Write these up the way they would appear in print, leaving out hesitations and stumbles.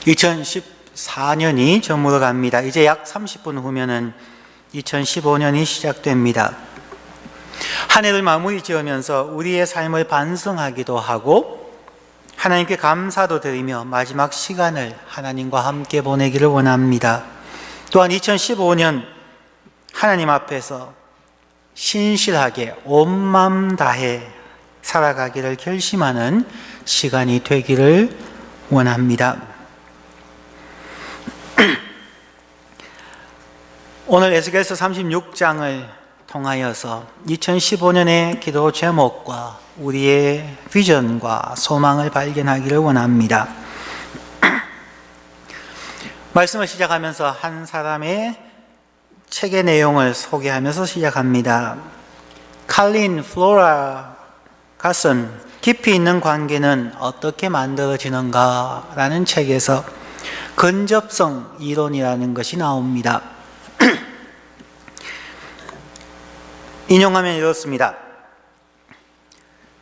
2014년이 저물어 갑니다. 이제 약 30분 후면은 2015년이 시작됩니다. 한 해를 마무리 지으면서 우리의 삶을 반성하기도 하고 하나님께 감사도 드리며 마지막 시간을 하나님과 함께 보내기를 원합니다. 또한 2015년 하나님 앞에서 신실하게 온 마음 다해 살아가기를 결심하는 시간이 되기를 원합니다. 오늘 에스겔서 36장을 통하여서 2015년의 기도 제목과 우리의 비전과 소망을 발견하기를 원합니다. 말씀을 시작하면서 한 사람의 책의 내용을 소개하면서 시작합니다. 칼린 플로라 가슨 깊이 있는 관계는 어떻게 만들어지는가 라는 책에서 근접성 이론이라는 것이 나옵니다. 인용하면 이렇습니다.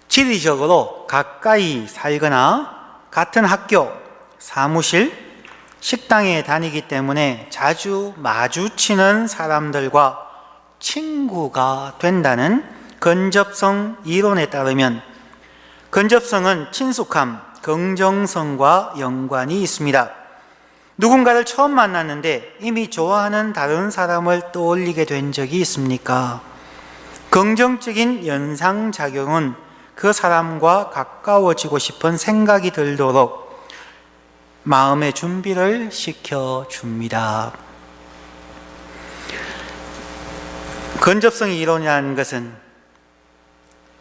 지리적으로 가까이 살거나 같은 학교, 사무실, 식당에 다니기 때문에 자주 마주치는 사람들과 친구가 된다는 근접성 이론에 따르면 근접성은 친숙함, 긍정성과 연관이 있습니다. 누군가를 처음 만났는데 이미 좋아하는 다른 사람을 떠올리게 된 적이 있습니까? 긍정적인 연상작용은 그 사람과 가까워지고 싶은 생각이 들도록 마음의 준비를 시켜줍니다. 근접성 이론이라는 것은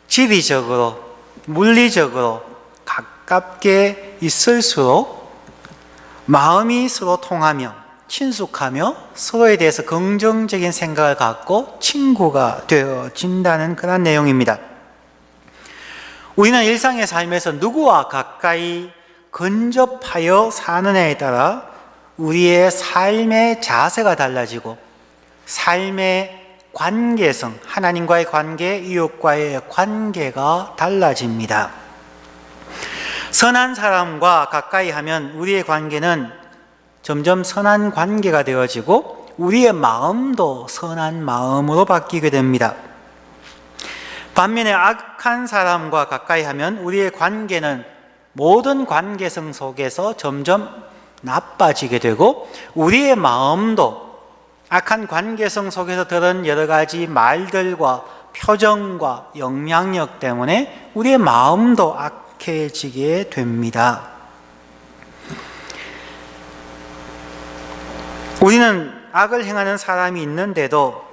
지리적으로, 물리적으로 가깝게 있을수록 마음이 서로 통하며 친숙하며 서로에 대해서 긍정적인 생각을 갖고 친구가 되어진다는 그런 내용입니다. 우리는 일상의 삶에서 누구와 가까이 근접하여 사느냐에 따라 우리의 삶의 자세가 달라지고 삶의 관계성, 하나님과의 관계, 이웃과의 관계가 달라집니다. 선한 사람과 가까이 하면 우리의 관계는 점점 선한 관계가 되어지고 우리의 마음도 선한 마음으로 바뀌게 됩니다. 반면에 악한 사람과 가까이 하면 우리의 관계는 모든 관계성 속에서 점점 나빠지게 되고 우리의 마음도 악한 관계성 속에서 들은 여러 가지 말들과 표정과 영향력 때문에 우리의 마음도 악해지게 됩니다. 우리는 악을 행하는 사람이 있는데도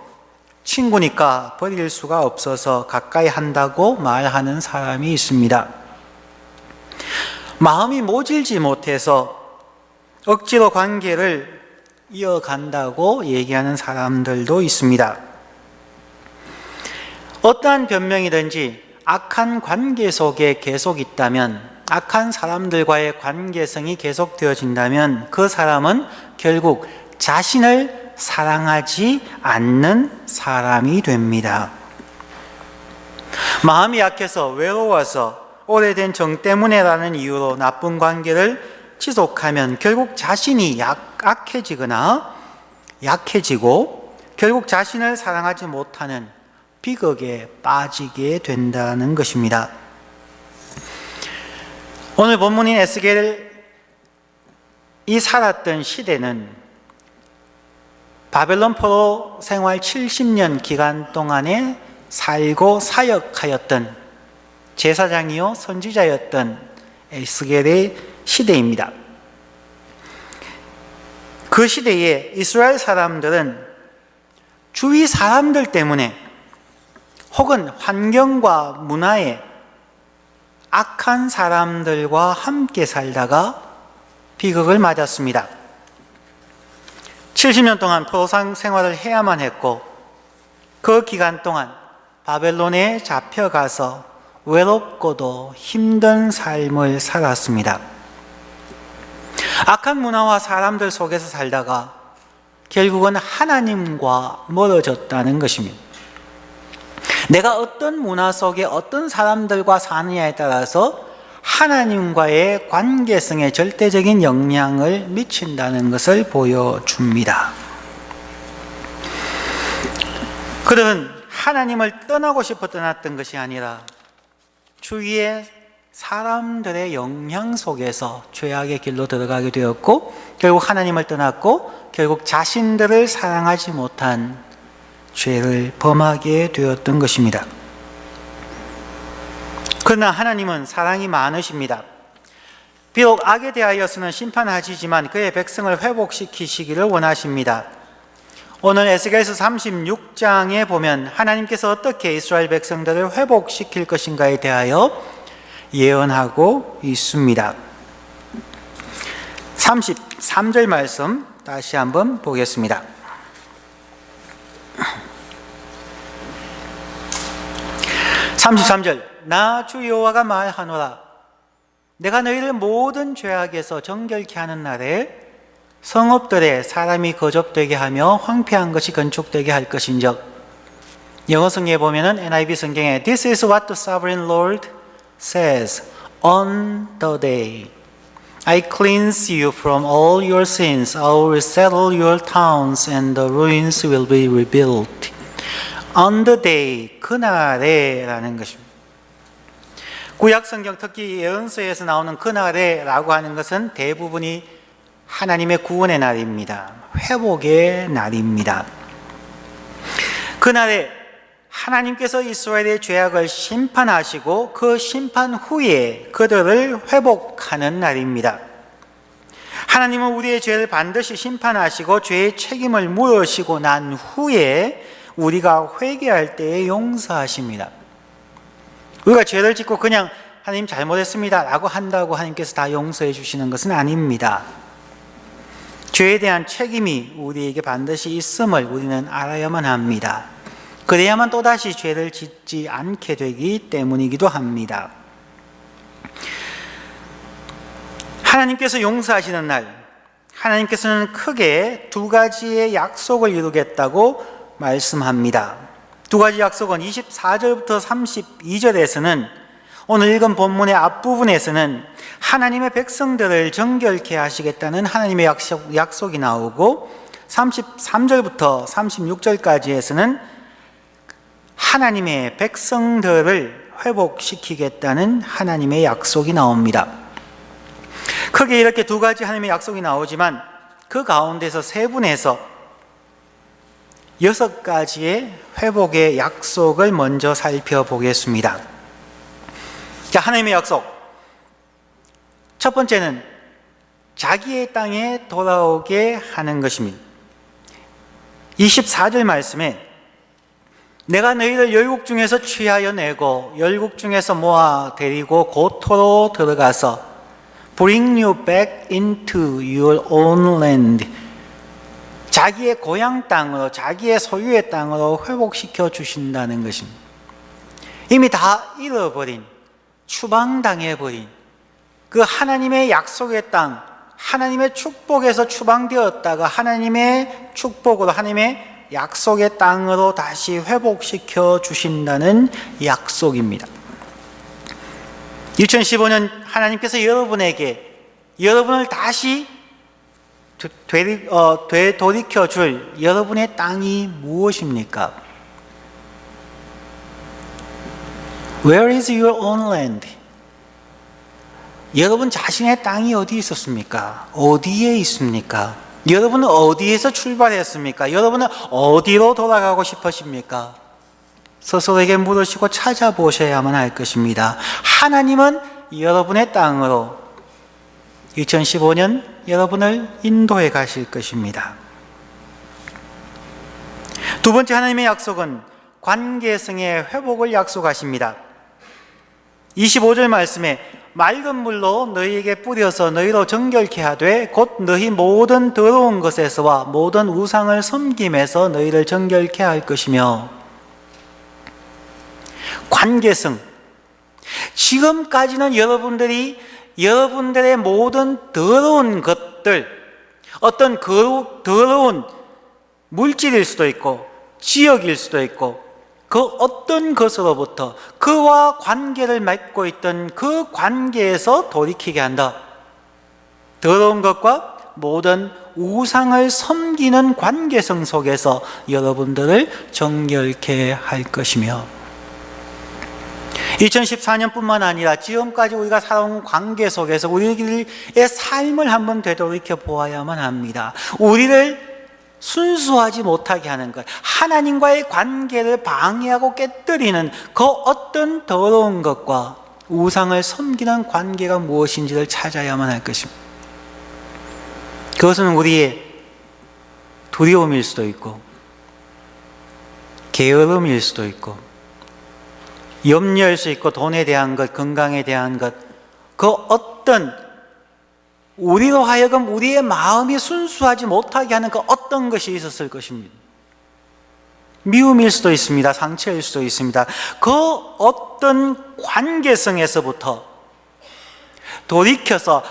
친구니까 버릴 수가 없어서 가까이 한다고 말하는 사람이 있습니다. 마음이 모질지 못해서 억지로 관계를 이어간다고 얘기하는 사람들도 있습니다. 어떠한 변명이든지 악한 관계 속에 계속 있다면, 악한 사람들과의 관계성이 계속되어진다면 그 사람은 결국 자신을 사랑하지 않는 사람이 됩니다. 마음이 약해서 외로워서 오래된 정 때문에라는 이유로 나쁜 관계를 지속하면 결국 자신이 악해지거나 약해지고 결국 자신을 사랑하지 못하는 비극에 빠지게 된다는 것입니다. 오늘 본문인 에스겔이 살았던 시대는 바벨론 포로 생활 70년 기간 동안에 살고 사역하였던 제사장이요 선지자였던 에스겔의 시대입니다. 그 시대에 이스라엘 사람들은 주위 사람들 때문에 혹은 환경과 문화에 악한 사람들과 함께 살다가 비극을 맞았습니다. 70년 동안 포로 생활을 해야만 했고 그 기간 동안 바벨론에 잡혀가서 외롭고도 힘든 삶을 살았습니다. 악한 문화와 사람들 속에서 살다가 결국은 하나님과 멀어졌다는 것입니다. 내가 어떤 문화 속에 어떤 사람들과 사느냐에 따라서 하나님과의 관계성에 절대적인 영향을 미친다는 것을 보여줍니다. 그들은 하나님을 떠나고 싶어 떠났던 것이 아니라 주위의 사람들의 영향 속에서 죄악의 길로 들어가게 되었고, 결국 하나님을 떠났고 결국 자신들을 사랑하지 못한 죄를 범하게 되었던 것입니다. 그러나 하나님은 사랑이 많으십니다. 비록 악에 대하여서는 심판하시지만 그의 백성을 회복시키시기를 원하십니다. 오늘 에스겔서 36장에 보면 하나님께서 어떻게 이스라엘 백성들을 회복시킬 것인가에 대하여 예언하고 있습니다. 33절 말씀 다시 한번 보겠습니다. 33절, 나 주 여호와가 말하노라. 내가 너희를 모든 죄악에서 정결케 하는 날에 성읍들에 사람이 거접되게 하며 황폐한 것이 건축되게 할 것인즉. 영어 성경에 보면은 NIV 성경에 This is what the sovereign Lord says on the day I cleanse you from all your sins. I will settle your towns and the ruins will be rebuilt. On the day, 그날에 라는 것입니다. 구약 성경 특히 예언서에서 나오는 그날에 라고 하는 것은 대부분이 하나님의 구원의 날입니다. 회복의 날입니다. 그날에 하나님께서 이스라엘의 죄악을 심판하시고 그 심판 후에 그들을 회복하는 날입니다. 하나님은 우리의 죄를 반드시 심판하시고 죄의 책임을 물으시고 난 후에 우리가 회개할 때에 용서하십니다. 우리가 죄를 짓고 그냥 하나님 잘못했습니다 라고 한다고 하나님께서 다 용서해 주시는 것은 아닙니다. 죄에 대한 책임이 우리에게 반드시 있음을 우리는 알아야만 합니다. 그래야만 또다시 죄를 짓지 않게 되기 때문이기도 합니다. 하나님께서 용서하시는 날, 하나님께서는 크게 두 가지의 약속을 이루겠다고 말씀합니다. 두 가지 약속은 24절부터 32절에서는 오늘 읽은 본문의 앞부분에서는 하나님의 백성들을 정결케 하시겠다는 하나님의 약속이 나오고 33절부터 36절까지에서는 하나님의 백성들을 회복시키겠다는 하나님의 약속이 나옵니다. 크게 이렇게 두 가지 하나님의 약속이 나오지만 그 가운데서 세 분에서 6가지의 회복의 약속을 먼저 살펴보겠습니다. 자, 하나님의 약속. 첫 번째는 자기의 땅에 돌아오게 하는 것입니다. 24절 말씀에 내가 너희를 열국 중에서 취하여 내고 열국 중에서 모아 데리고 고토로 들어가서 bring you back into your own land. 자기의 고향 땅으로, 자기의 소유의 땅으로 회복시켜 주신다는 것입니다. 이미 다 잃어버린, 추방당해버린 그 하나님의 약속의 땅, 하나님의 축복에서 추방되었다가 하나님의 축복으로, 하나님의 약속의 땅으로 다시 회복시켜 주신다는 약속입니다. 2015년 하나님께서 여러분을 다시 되돌이켜 줄 여러분의 땅이 무엇입니까? Where is your own land? 여러분 자신의 땅이 어디 있었습니까? 어디에 있습니까? 여러분은 어디에서 출발했습니까? 여러분은 어디로 돌아가고 싶으십니까? 스스로에게 물으시고 찾아보셔야만 할 것입니다. 하나님은 여러분의 땅으로 2015년 여러분을 인도해 가실 것입니다. 두 번째 하나님의 약속은 관계성의 회복을 약속하십니다. 25절 말씀에 맑은 물로 너희에게 뿌려서 너희로 정결케 하되 곧 너희 모든 더러운 것에서와 모든 우상을 섬김에서 너희를 정결케 할 것이며. 관계성. 지금까지는 여러분들의 모든 더러운 것들, 어떤 더러운 물질일 수도 있고 지역일 수도 있고 그 어떤 것으로부터 그와 관계를 맺고 있던 그 관계에서 돌이키게 한다. 더러운 것과 모든 우상을 섬기는 관계성 속에서 여러분들을 정결케 할 것이며, 2014년뿐만 아니라 지금까지 우리가 살아온 관계 속에서 우리의 삶을 한번 되돌이켜 보아야만 합니다. 우리를 순수하지 못하게 하는 것, 하나님과의 관계를 방해하고 깨뜨리는 그 어떤 더러운 것과 우상을 섬기는 관계가 무엇인지를 찾아야만 할 것입니다. 그것은 우리의 두려움일 수도 있고, 게으름일 수도 있고, 염려일 수 있고, 돈에 대한 것, 건강에 대한 것, 그 어떤 우리로 하여금 우리의 마음이 순수하지 못하게 하는 그 어떤 것이 있었을 것입니다. 미움일 수도 있습니다. 상처일 수도 있습니다. 그 어떤 관계성에서부터 돌이켜서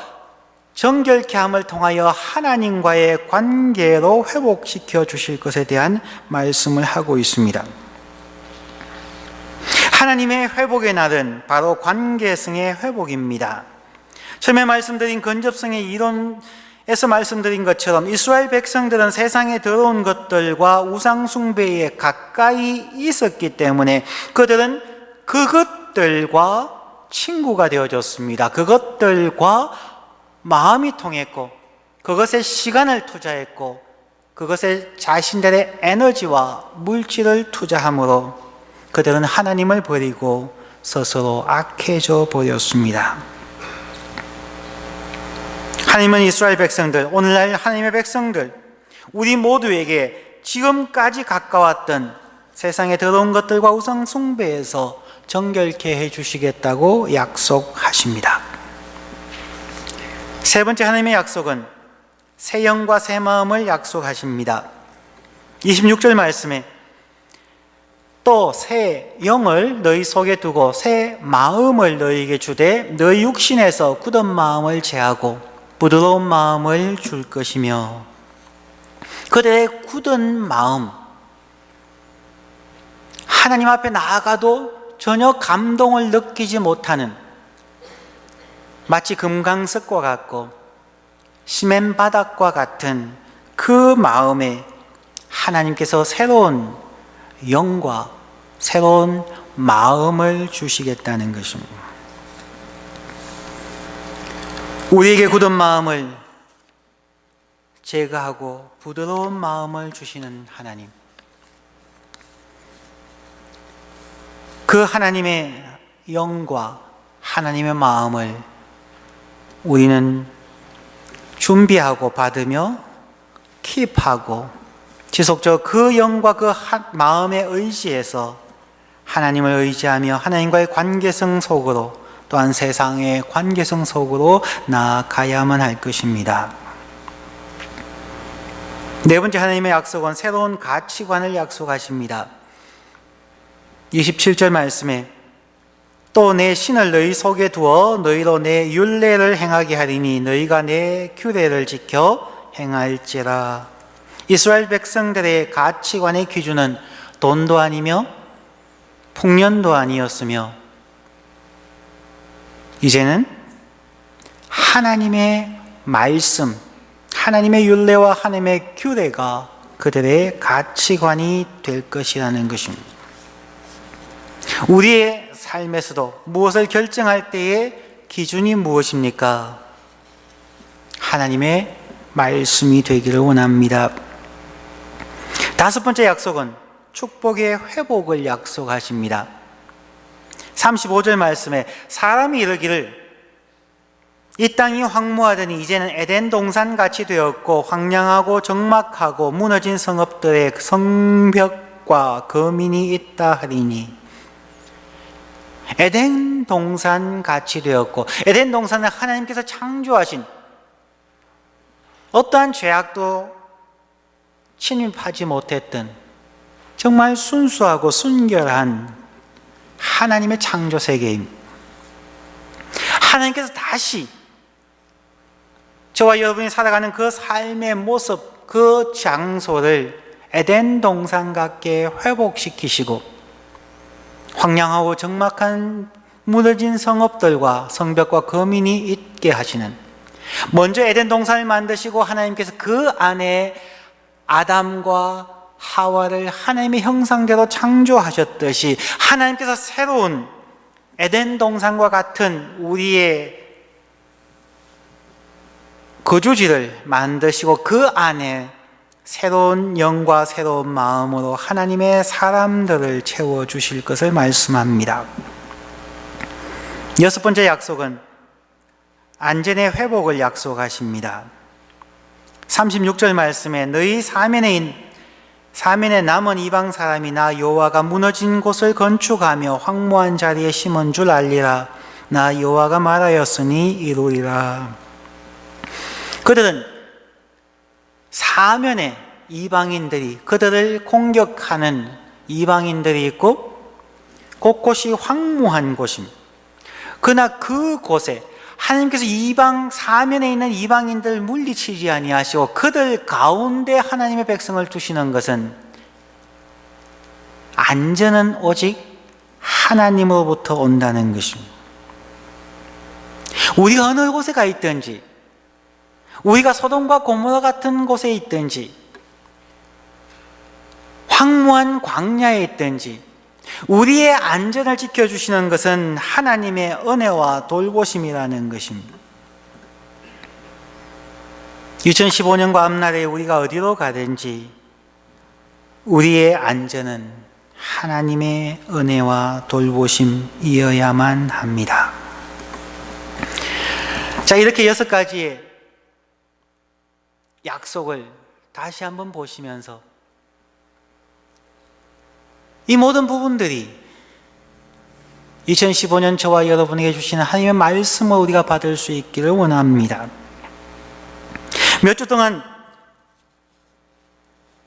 정결케 함을 통하여 하나님과의 관계로 회복시켜 주실 것에 대한 말씀을 하고 있습니다. 하나님의 회복의 날은 바로 관계성의 회복입니다. 처음에 말씀드린 건접성의 이론에서 말씀드린 것처럼 이스라엘 백성들은 세상에 더러운 것들과 우상 숭배에 가까이 있었기 때문에 그들은 그것들과 친구가 되어졌습니다. 그것들과 마음이 통했고, 그것에 시간을 투자했고, 그것에 자신들의 에너지와 물질을 투자함으로 그들은 하나님을 버리고 스스로 악해져 버렸습니다. 하나님은 이스라엘 백성들, 오늘날 하나님의 백성들, 우리 모두에게 지금까지 가까웠던 세상의 더러운 것들과 우상 숭배에서 정결케 해주시겠다고 약속하십니다. 세 번째 하나님의 약속은 새 영과 새 마음을 약속하십니다. 26절 말씀에 또 새 영을 너희 속에 두고 새 마음을 너희에게 주되 너희 육신에서 굳은 마음을 제하고 부드러운 마음을 줄 것이며, 그들의 굳은 마음, 하나님 앞에 나아가도 전혀 감동을 느끼지 못하는, 마치 금강석과 같고 시멘 바닥과 같은 그 마음에 하나님께서 새로운 영과 새로운 마음을 주시겠다는 것입니다. 우리에게 굳은 마음을 제거하고 부드러운 마음을 주시는 하나님, 그 하나님의 영과 하나님의 마음을 우리는 준비하고 받으며 킵하고 지속적으로 그 영과 그 마음에 의지해서 하나님을 의지하며 하나님과의 관계성 속으로, 또한 세상의 관계성 속으로 나아가야만 할 것입니다. 네 번째 하나님의 약속은 새로운 가치관을 약속하십니다. 27절 말씀에 또 내 신을 너희 속에 두어 너희로 내 율례를 행하게 하리니 너희가 내 규례를 지켜 행할지라. 이스라엘 백성들의 가치관의 기준은 돈도 아니며 풍년도 아니었으며, 이제는 하나님의 말씀, 하나님의 율례와 하나님의 규례가 그들의 가치관이 될 것이라는 것입니다. 우리의 삶에서도 무엇을 결정할 때의 기준이 무엇입니까? 하나님의 말씀이 되기를 원합니다. 다섯 번째 약속은 축복의 회복을 약속하십니다. 35절 말씀에 사람이 이르기를 이 땅이 황무하더니 이제는 에덴 동산같이 되었고 황량하고 적막하고 무너진 성읍들의 성벽과 거민이 있다 하리니, 에덴 동산같이 되었고, 에덴 동산은 하나님께서 창조하신 어떠한 죄악도 침입하지 못했던 정말 순수하고 순결한 하나님의 창조 세계입니다. 하나님께서 다시 저와 여러분이 살아가는 그 삶의 모습, 그 장소를 에덴 동산 같게 회복시키시고 황량하고 적막한 무너진 성읍들과 성벽과 거민이 있게 하시는, 먼저 에덴 동산을 만드시고 하나님께서 그 안에 아담과 하와를 하나님의 형상대로 창조하셨듯이 하나님께서 새로운 에덴 동산과 같은 우리의 거주지를 만드시고 그 안에 새로운 영과 새로운 마음으로 하나님의 사람들을 채워주실 것을 말씀합니다. 여섯 번째 약속은 안전의 회복을 약속하십니다. 36절 말씀에 너희 사면에 남은 이방 사람이 나 여호와가 무너진 곳을 건축하며 황무한 자리에 심은 줄 알리라. 나 여호와가 말하였으니 이루리라. 그들은 사면에 이방인들이, 그들을 공격하는 이방인들이 있고 곳곳이 황무한 곳입니다. 그러나 그곳에 하나님께서 이방 사면에 있는 이방인들을 물리치지 아니하시고 그들 가운데 하나님의 백성을 두시는 것은 안전은 오직 하나님으로부터 온다는 것입니다. 우리가 어느 곳에 가 있든지, 우리가 소돔과 고모라 같은 곳에 있든지, 황무한 광야에 있든지, 우리의 안전을 지켜주시는 것은 하나님의 은혜와 돌보심이라는 것입니다. 2015년과 앞날에 우리가 어디로 가든지 우리의 안전은 하나님의 은혜와 돌보심이어야만 합니다. 자, 이렇게 6가지의 약속을 다시 한번 보시면서 이 모든 부분들이 2015년 저와 여러분에게 주시는 하나님의 말씀을 우리가 받을 수 있기를 원합니다. 몇 주 동안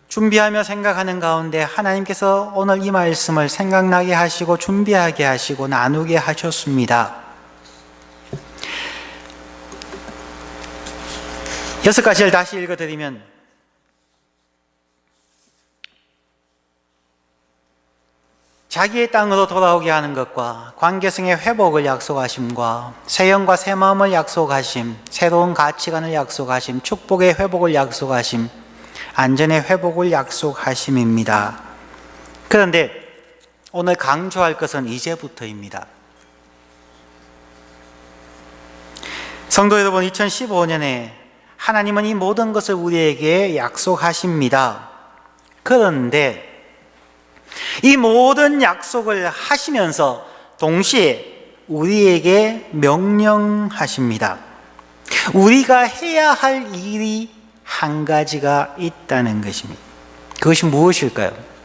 준비하며 생각하는 가운데 하나님께서 오늘 이 말씀을 생각나게 하시고 준비하게 하시고 나누게 하셨습니다. 6가지를 다시 읽어드리면, 자기의 땅으로 돌아오게 하는 것과 관계성의 회복을 약속하심과 새 영과 새 마음을 약속하심, 새로운 가치관을 약속하심, 축복의 회복을 약속하심, 안전의 회복을 약속하심입니다. 그런데 오늘 강조할 것은 이제부터입니다. 성도 여러분, 2015년에 하나님은 이 모든 것을 우리에게 약속하십니다. 그런데 이 모든 약속을 하시면서 동시에 우리에게 명령하십니다. 우리가 해야 할 일이 한 가지가 있다는 것입니다. 그것이 무엇일까요?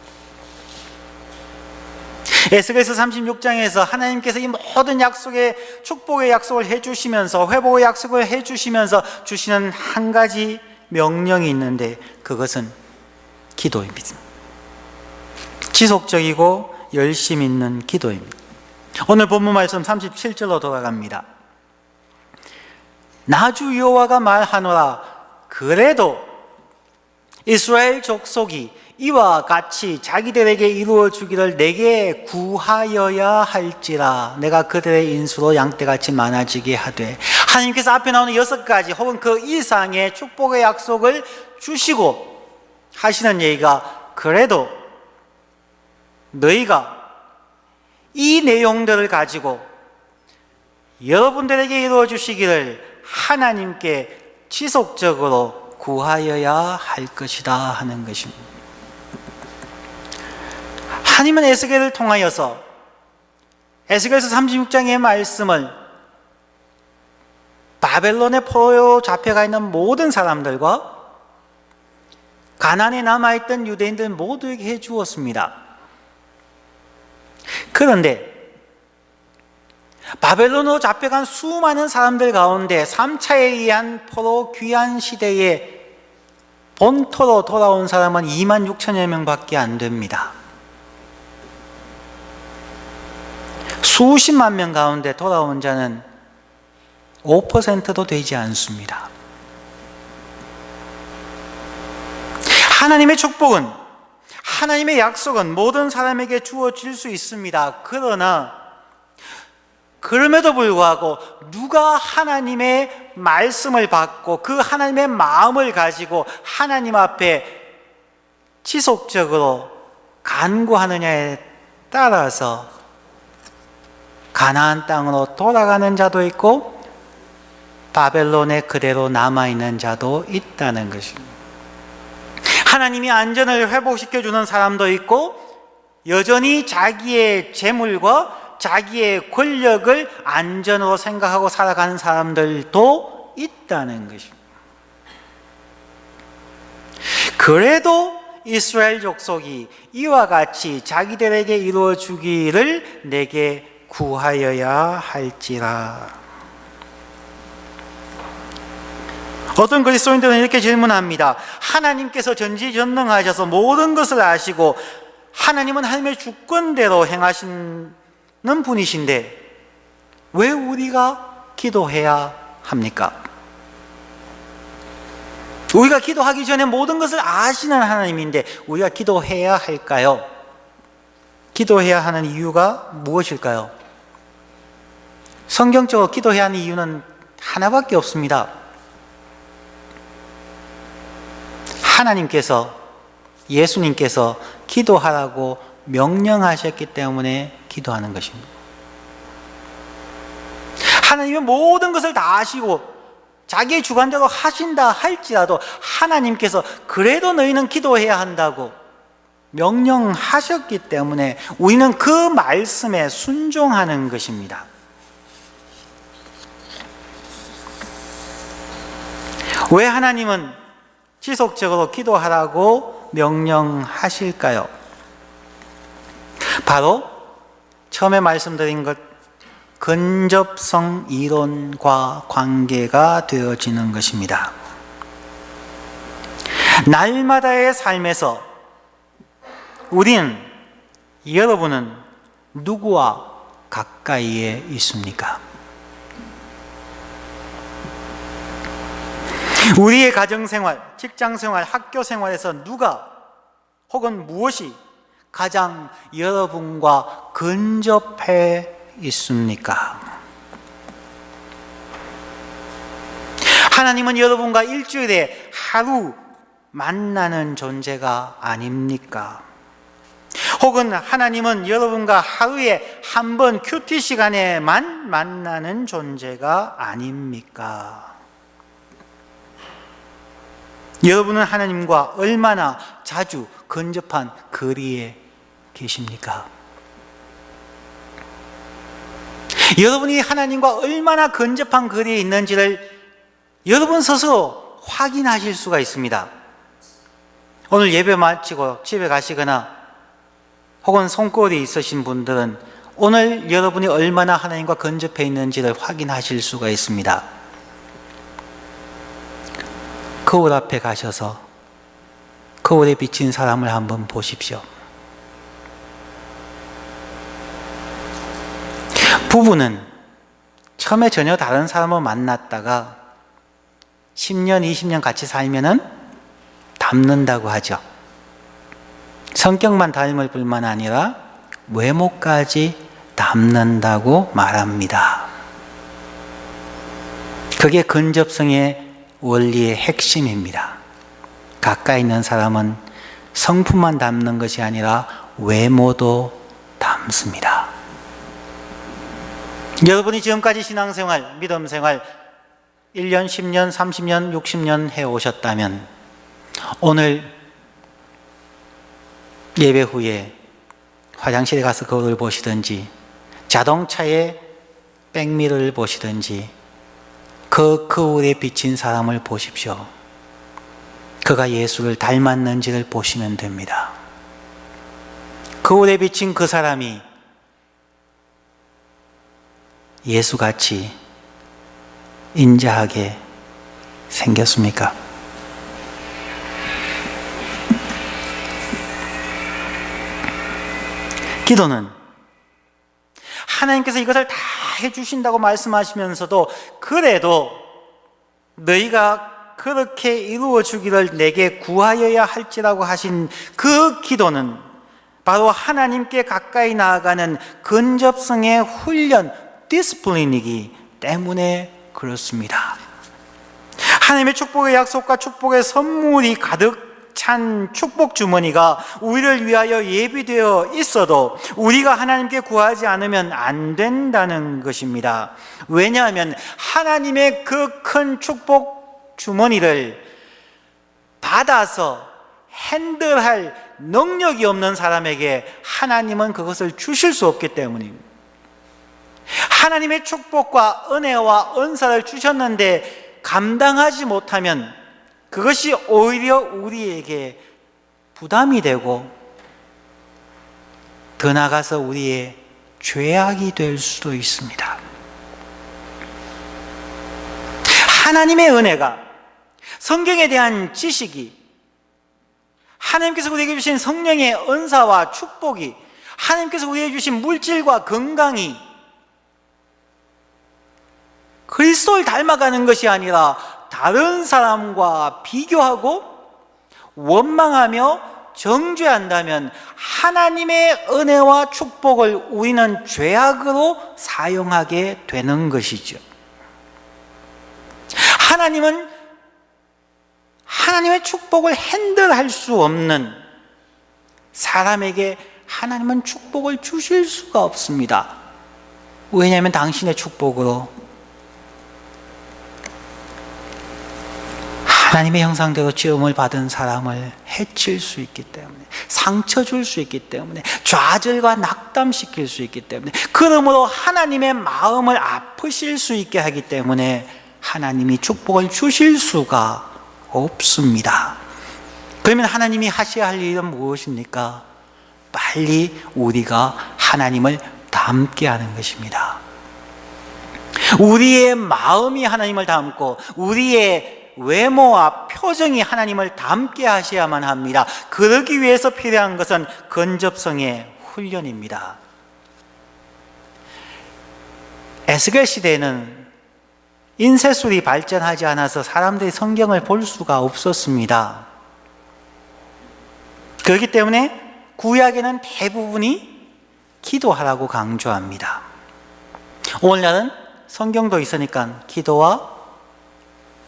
에스겔서 36장에서 하나님께서 이 모든 약속의 축복의 약속을 해주시면서 회복의 약속을 해주시면서 주시는 한 가지 명령이 있는데 그것은 기도입니다. 지속적이고 열심 있는 기도입니다. 오늘 본문 말씀 37절로 돌아갑니다. 나주 여호와가 말하노라. 그래도 이스라엘 족속이 이와 같이 자기들에게 이루어 주기를 내게 구하여야 할지라. 내가 그들의 인수로 양떼같이 많아지게 하되. 하나님께서 앞에 나오는 6가지 혹은 그 이상의 축복의 약속을 주시고 하시는 얘기가, 그래도 너희가 이 내용들을 가지고 여러분들에게 이루어 주시기를 하나님께 지속적으로 구하여야 할 것이다 하는 것입니다. 하나님은 에스겔을 통하여서 에스겔서 36장의 말씀을 바벨론의 포로로 잡혀가 있는 모든 사람들과 가나안에 남아있던 유대인들 모두에게 해 주었습니다. 그런데 바벨론으로 잡혀간 수많은 사람들 가운데 3차에 의한 포로 귀환 시대에 본토로 돌아온 사람은 26,000여 명밖에 안 됩니다. 수십만 명 가운데 돌아온 자는 5%도 되지 않습니다. 하나님의 축복은, 하나님의 약속은 모든 사람에게 주어질 수 있습니다. 그러나 그럼에도 불구하고 누가 하나님의 말씀을 받고 그 하나님의 마음을 가지고 하나님 앞에 지속적으로 간구하느냐에 따라서 가나안 땅으로 돌아가는 자도 있고 바벨론에 그대로 남아있는 자도 있다는 것입니다. 하나님이 안전을 회복시켜주는 사람도 있고 여전히 자기의 재물과 자기의 권력을 안전으로 생각하고 살아가는 사람들도 있다는 것입니다. 그래도 이스라엘 족속이 이와 같이 자기들에게 이루어 주기를 내게 구하여야 할지라. 어떤 그리스도인들은 이렇게 질문합니다. 하나님께서 전지전능하셔서 모든 것을 아시고 하나님은 하나님의 주권대로 행하시는 분이신데 왜 우리가 기도해야 합니까? 우리가 기도하기 전에 모든 것을 아시는 하나님인데 우리가 기도해야 할까요? 기도해야 하는 이유가 무엇일까요? 성경적으로 기도해야 하는 이유는 하나밖에 없습니다. 하나님께서, 예수님께서 기도하라고 명령하셨기 때문에 기도하는 것입니다. 하나님은 모든 것을 다 아시고 자기의 주관대로 하신다 할지라도 하나님께서 그래도 너희는 기도해야 한다고 명령하셨기 때문에 우리는 그 말씀에 순종하는 것입니다. 왜 하나님은 지속적으로 기도하라고 명령하실까요? 바로 처음에 말씀드린 것, 근접성 이론과 관계가 되어지는 것입니다. 날마다의 삶에서 우린, 여러분은 누구와 가까이에 있습니까? 우리의 가정생활, 직장생활, 학교생활에서 누가 혹은 무엇이 가장 여러분과 근접해 있습니까? 하나님은 여러분과 일주일에 하루 만나는 존재가 아닙니까? 혹은 하나님은 여러분과 하루에 한 번 큐티 시간에만 만나는 존재가 아닙니까? 여러분은 하나님과 얼마나 자주 근접한 거리에 계십니까? 여러분이 하나님과 얼마나 근접한 거리에 있는지를 여러분 스스로 확인하실 수가 있습니다. 오늘 예배 마치고 집에 가시거나 혹은 손거리에 있으신 분들은 오늘 여러분이 얼마나 하나님과 근접해 있는지를 확인하실 수가 있습니다. 거울 앞에 가셔서 거울에 비친 사람을 한번 보십시오. 부부는 처음에 전혀 다른 사람을 만났다가 10년, 20년 같이 살면은 닮는다고 하죠. 성격만 닮을 뿐만 아니라 외모까지 닮는다고 말합니다. 그게 근접성의 원리의 핵심입니다. 가까이 있는 사람은 성품만 닮는 것이 아니라 외모도 닮습니다. 여러분이 지금까지 신앙생활, 믿음생활 1년, 10년, 30년, 60년 해오셨다면 오늘 예배 후에 화장실에 가서 거울을 보시든지 자동차의 백미러를 보시든지 그 거울에 비친 사람을 보십시오. 그가 예수를 닮았는지를 보시면 됩니다. 거울에 비친 그 사람이 예수같이 인자하게 생겼습니까? 기도는 하나님께서 이것을 다 해주신다고 말씀하시면서도 그래도 너희가 그렇게 이루어 주기를 내게 구하여야 할지라고 하신 그 기도는 바로 하나님께 가까이 나아가는 근접성의 훈련, 디스플린이기 때문에 그렇습니다. 하나님의 축복의 약속과 축복의 선물이 가득 찬 축복 주머니가 우리를 위하여 예비되어 있어도 우리가 하나님께 구하지 않으면 안 된다는 것입니다. 왜냐하면 하나님의 그 큰 축복 주머니를 받아서 핸들할 능력이 없는 사람에게 하나님은 그것을 주실 수 없기 때문입니다. 하나님의 축복과 은혜와 은사를 주셨는데 감당하지 못하면 그것이 오히려 우리에게 부담이 되고 더 나아가서 우리의 죄악이 될 수도 있습니다. 하나님의 은혜가, 성경에 대한 지식이, 하나님께서 우리에게 주신 성령의 은사와 축복이, 하나님께서 우리에게 주신 물질과 건강이 그리스도를 닮아가는 것이 아니라 다른 사람과 비교하고 원망하며 정죄한다면 하나님의 은혜와 축복을 우리는 죄악으로 사용하게 되는 것이죠. 하나님은 하나님의 축복을 핸들할 수 없는 사람에게 하나님은 축복을 주실 수가 없습니다. 왜냐하면 당신의 축복으로 하나님의 형상대로 지음을 받은 사람을 해칠 수 있기 때문에, 상처 줄 수 있기 때문에, 좌절과 낙담시킬 수 있기 때문에, 그러므로 하나님의 마음을 아프실 수 있게 하기 때문에 하나님이 축복을 주실 수가 없습니다. 그러면 하나님이 하셔야 할 일은 무엇입니까? 빨리 우리가 하나님을 닮게 하는 것입니다. 우리의 마음이 하나님을 닮고 우리의 외모와 표정이 하나님을 닮게 하셔야만 합니다. 그러기 위해서 필요한 것은 근접성의 훈련입니다. 에스겔 시대에는 인쇄술이 발전하지 않아서 사람들이 성경을 볼 수가 없었습니다. 그렇기 때문에 구약에는 대부분이 기도하라고 강조합니다. 오늘날은 성경도 있으니까 기도와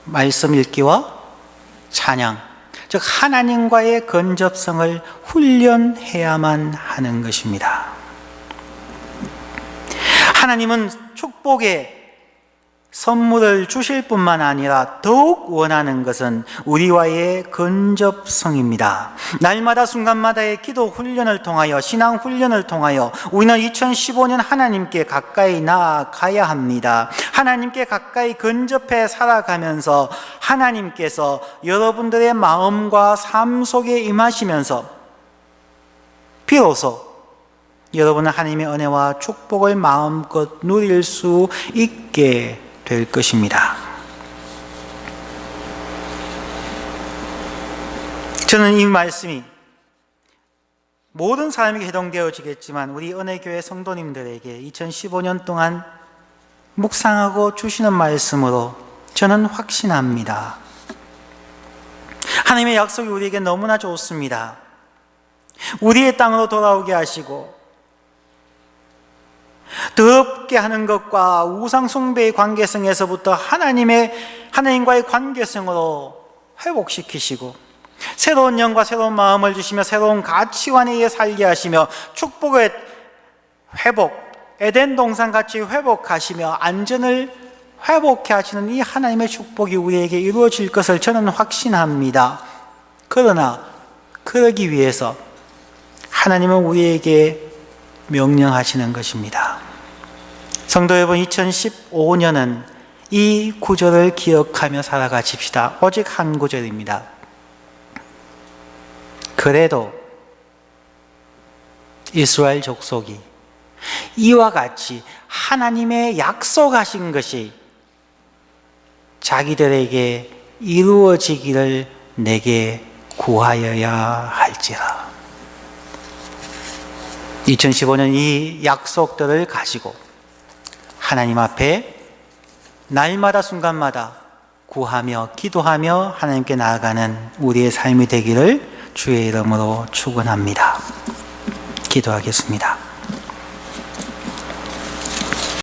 말씀 읽기와 찬양, 즉 하나님과의 근접성을 훈련해야만 하는 것입니다. 하나님은 축복의 선물을 주실 뿐만 아니라 더욱 원하는 것은 우리와의 근접성입니다. 날마다 순간마다의 기도 훈련을 통하여, 신앙 훈련을 통하여 우리는 2015년 하나님께 가까이 나아가야 합니다. 하나님께 가까이 근접해 살아가면서 하나님께서 여러분들의 마음과 삶 속에 임하시면서 비로소 여러분은 하나님의 은혜와 축복을 마음껏 누릴 수 있게 될 것입니다. 저는 이 말씀이 모든 사람에게 해당되어지겠지만 우리 은혜교회 성도님들에게 2015년 동안 묵상하고 주시는 말씀으로 저는 확신합니다. 하나님의 약속이 우리에게 너무나 좋습니다. 우리의 땅으로 돌아오게 하시고 더럽게 하는 것과 우상 숭배의 관계성에서부터 하나님과의 관계성으로 회복시키시고 새로운 영과 새로운 마음을 주시며 새로운 가치관에 의해 살게 하시며 축복의 회복, 에덴 동산같이 회복하시며 안전을 회복해 하시는 이 하나님의 축복이 우리에게 이루어질 것을 저는 확신합니다. 그러나 그러기 위해서 하나님은 우리에게 명령하시는 것입니다. 성도 여러분, 2015년은 이 구절을 기억하며 살아가십시다. 오직 한 구절입니다. 그래도 이스라엘 족속이 이와 같이 하나님의 약속하신 것이 자기들에게 이루어지기를 내게 구하여야 할지라. 2015년 이 약속들을 가지고 하나님 앞에 날마다 순간마다 구하며 기도하며 하나님께 나아가는 우리의 삶이 되기를 주의 이름으로 축원합니다. 기도하겠습니다.